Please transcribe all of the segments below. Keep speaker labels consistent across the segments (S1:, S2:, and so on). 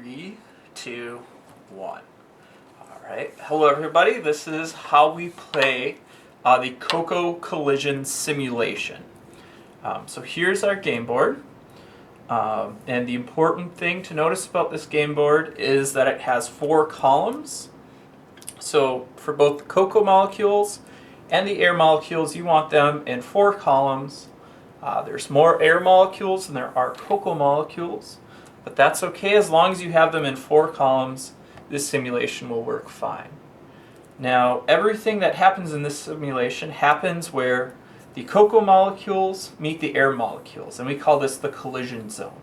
S1: 3, 2, 1. Alright, hello everybody, this is how we play the Coco Collision Simulation. So here's our game board, and the important thing to notice about this game board is that it has 4 columns. So for both the Coco molecules and the air molecules, you want them in 4 columns. There's more air molecules than there are Coco molecules, but that's okay as long as you have them in 4 columns. This simulation will work fine. Now, everything that happens in this simulation happens where the Coco molecules meet the air molecules, and we call this the collision zone.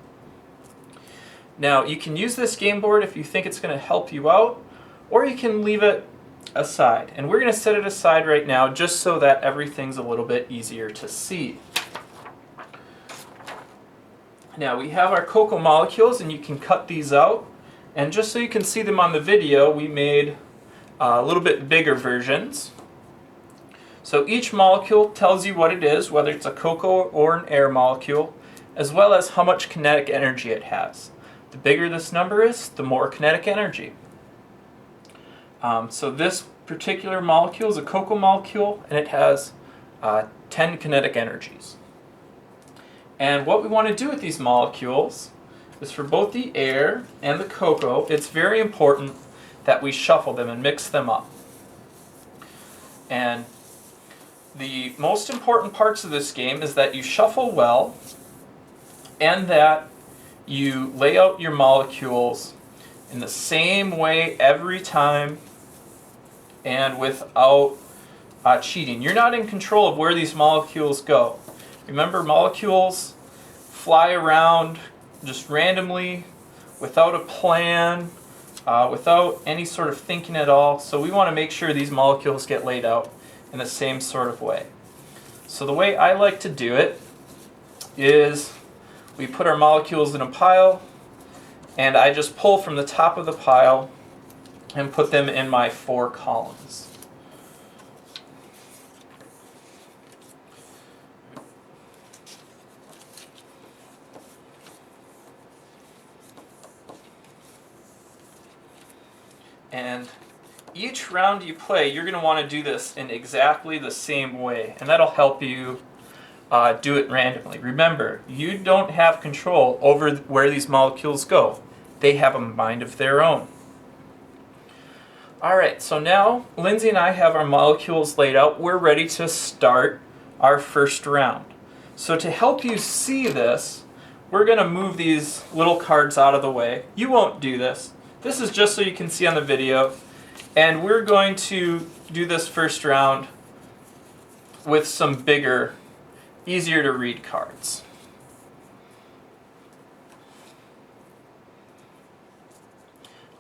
S1: Now, you can use this game board if you think it's going to help you out, or you can leave it aside. And we're going to set it aside right now just so that everything's a little bit easier to see. Now, we have our Coco molecules, and you can cut these out. And just so you can see them on the video, we made a little bit bigger versions. So each molecule tells you what it is, whether it's a Coco or an air molecule, as well as how much kinetic energy it has. The bigger this number is, the more kinetic energy. So this particular molecule is a Coco molecule, and it has 10 kinetic energies. And what we want to do with these molecules is for both the air and the Coco, it's very important that we shuffle them and mix them up. And the most important parts of this game is that you shuffle well and that you lay out your molecules in the same way every time and without cheating. You're not in control of where these molecules go. Remember, molecules fly around just randomly, without a plan, without any sort of thinking at all. So we want to make sure these molecules get laid out in the same sort of way. So the way I like to do it is we put our molecules in a pile, and I just pull from the top of the pile and put them in my 4 columns. And each round you play, you're going to want to do this in exactly the same way, and that'll help you do it randomly. Remember, you don't have control over where these molecules go. They have a mind of their own. Alright, so now Lindsay and I have our molecules laid out. We're ready to start our first round. So to help you see this, we're going to move these little cards out of the way. You won't do this. This is just so you can see on the video, and we're going to do this first round with some bigger, easier to read cards.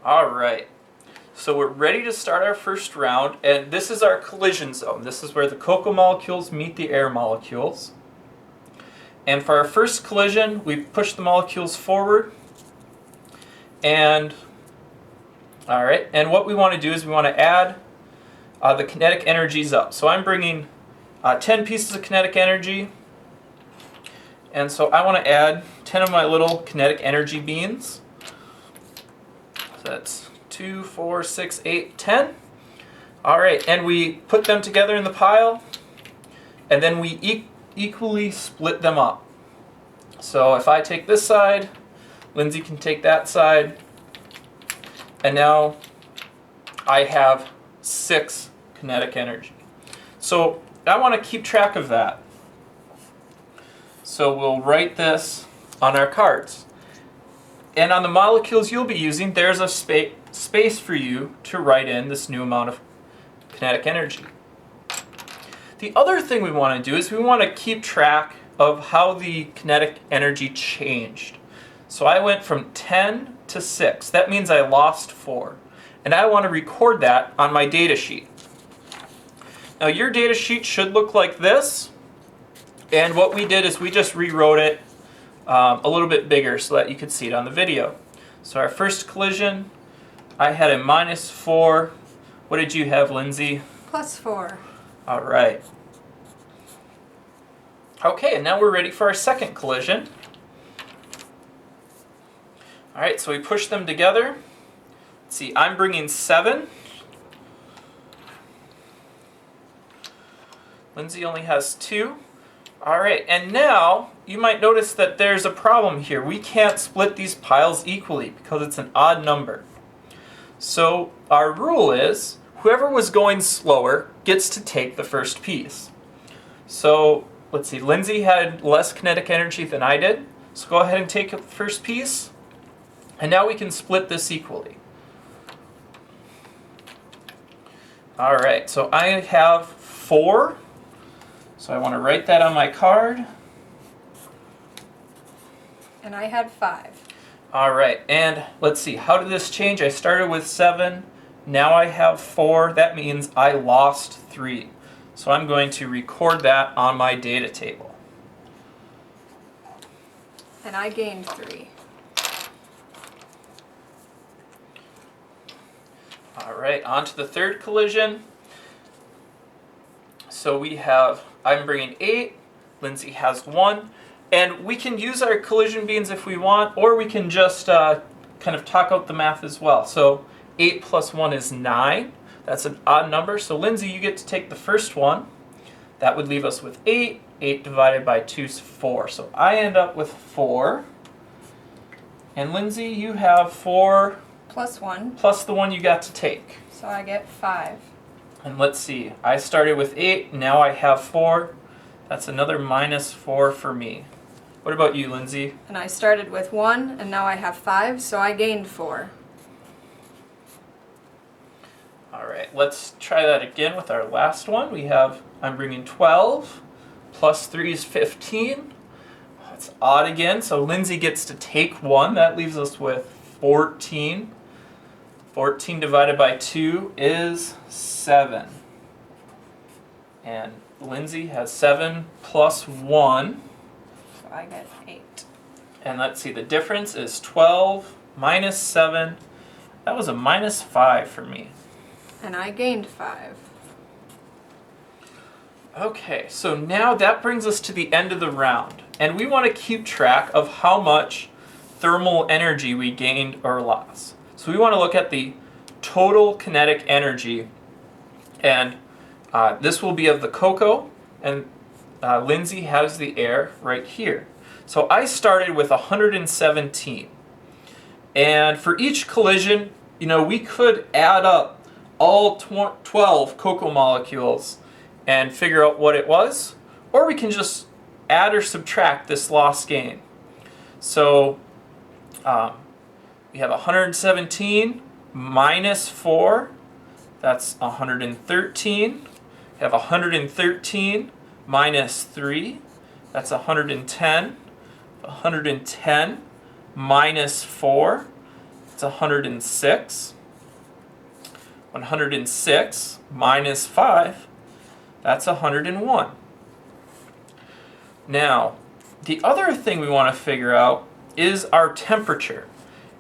S1: Alright, so we're ready to start our first round, and this is our collision zone. This is where the Coco molecules meet the air molecules. And for our first collision, we push the molecules forward, and alright, and what we want to do is we want to add the kinetic energies up. So I'm bringing 10 pieces of kinetic energy, and so I want to add 10 of my little kinetic energy beans. So that's 2, 4, 6, 8, 10. Alright, and we put them together in the pile, and then we equally split them up. So if I take this side, Lindsay can take that side, and now I have 6 kinetic energy. So I want to keep track of that. So we'll write this on our cards. And on the molecules you'll be using, there's a space for you to write in this new amount of kinetic energy. The other thing we want to do is we want to keep track of how the kinetic energy changed. So I went from 10 to 6. That means I lost 4. And I want to record that on my data sheet. Now your data sheet should look like this. And what we did is we just rewrote it a little bit bigger so that you could see it on the video. So our first collision, I had a -4. What did you have, Lindsay?
S2: +4.
S1: Alright. Okay, and now we're ready for our second collision. All right, so we push them together. Let's see, I'm bringing 7. Lindsay only has 2. All right, and now you might notice that there's a problem here. We can't split these piles equally because it's an odd number. So our rule is whoever was going slower gets to take the first piece. So let's see, Lindsay had less kinetic energy than I did. So go ahead and take the first piece. And now we can split this equally. All right, so I have 4. So I want to write that on my card.
S2: And I had 5.
S1: All right, and let's see, how did this change? I started with 7, now I have 4. That means I lost 3. So I'm going to record that on my data table.
S2: And I gained 3.
S1: All right, on to the third collision. So we have, I'm bringing 8, Lindsay has 1, and we can use our collision beans if we want, or we can just kind of talk out the math as well. So 8 plus 1 is 9. That's an odd number, so Lindsay, you get to take the first one. That would leave us with 8. 8 divided by 2 is 4. So I end up with 4. And Lindsay, you have 4
S2: Plus 1.
S1: plus the one you got to take.
S2: So I get 5.
S1: And let's see, I started with 8, now I have 4. That's another minus 4 for me. What about you, Lindsay?
S2: And I started with 1, and now I have 5, so I gained 4.
S1: All right, let's try that again with our last one. We have, I'm bringing 12, plus 3 is 15. That's odd again, so Lindsay gets to take 1. That leaves us with 14. 14 divided by 2 is 7. And Lindsay has 7 plus 1.
S2: So I get 8.
S1: And let's see, the difference is 12 minus 7. That was a minus 5 for me.
S2: And I gained 5.
S1: Okay, so now that brings us to the end of the round. And we want to keep track of how much thermal energy we gained or lost. So we want to look at the total kinetic energy. And this will be of the cocoa. And Lindsay has the air right here. So I started with 117. And for each collision, you know, we could add up all 12 cocoa molecules and figure out what it was, or we can just add or subtract this lost gain. So we have 117 minus 4, that's 113. We have 113 minus 3, that's 110. 110 minus 4, it's 106. 106 minus 5, that's 101. Now, the other thing we want to figure out is our temperature.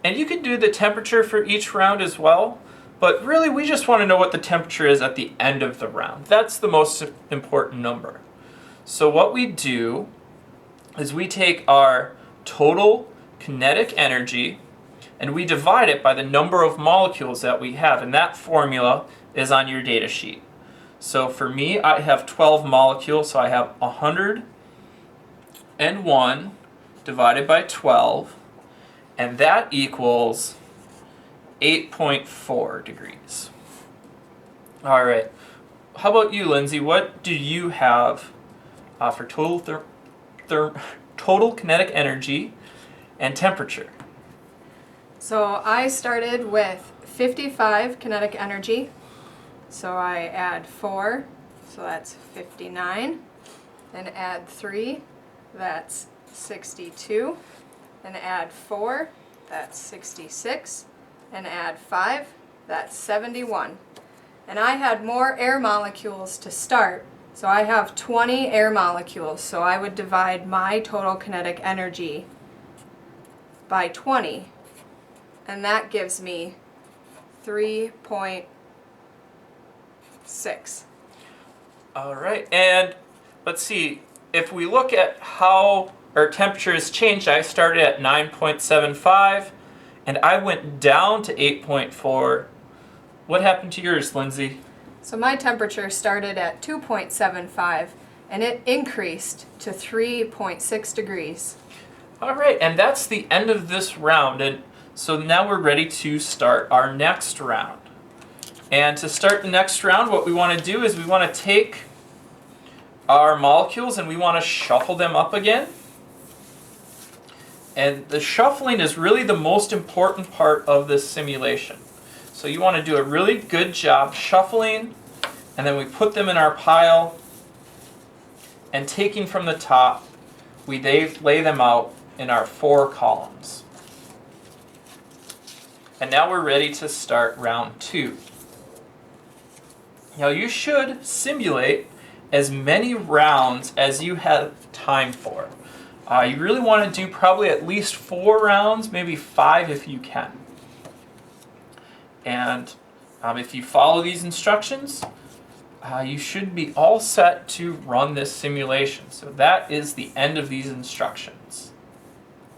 S1: And you could do the temperature for each round as well, but really we just want to know what the temperature is at the end of the round. That's the most important number. So what we do is we take our total kinetic energy and we divide it by the number of molecules that we have, and that formula is on your data sheet. So for me, I have 12 molecules, so I have 101 divided by 12, and that equals 8.4 degrees. All right, how about you, Lindsay? What do you have for total kinetic energy and temperature?
S2: So I started with 55 kinetic energy. So I add 4, so that's 59. Then add 3, that's 62. Then add 4, that's 66. And add 5, that's 71. And I had more air molecules to start, so I have 20 air molecules. So I would divide my total kinetic energy by 20. And that gives me 3.6.
S1: All right, and let's see, if we look at how our temperature has changed, I started at 9.75, and I went down to 8.4. What happened to yours, Lindsay?
S2: So my temperature started at 2.75 and it increased to 3.6 degrees.
S1: All right, and that's the end of this round. And so now we're ready to start our next round. And to start the next round, what we want to do is we want to take our molecules and we want to shuffle them up again. And the shuffling is really the most important part of this simulation. So you want to do a really good job shuffling, and then we put them in our pile, and taking from the top, we lay them out in our 4 columns. And now we're ready to start round 2. Now you should simulate as many rounds as you have time for. You really want to do probably at least 4 rounds, maybe 5 if you can. And if you follow these instructions, you should be all set to run this simulation. So that is the end of these instructions.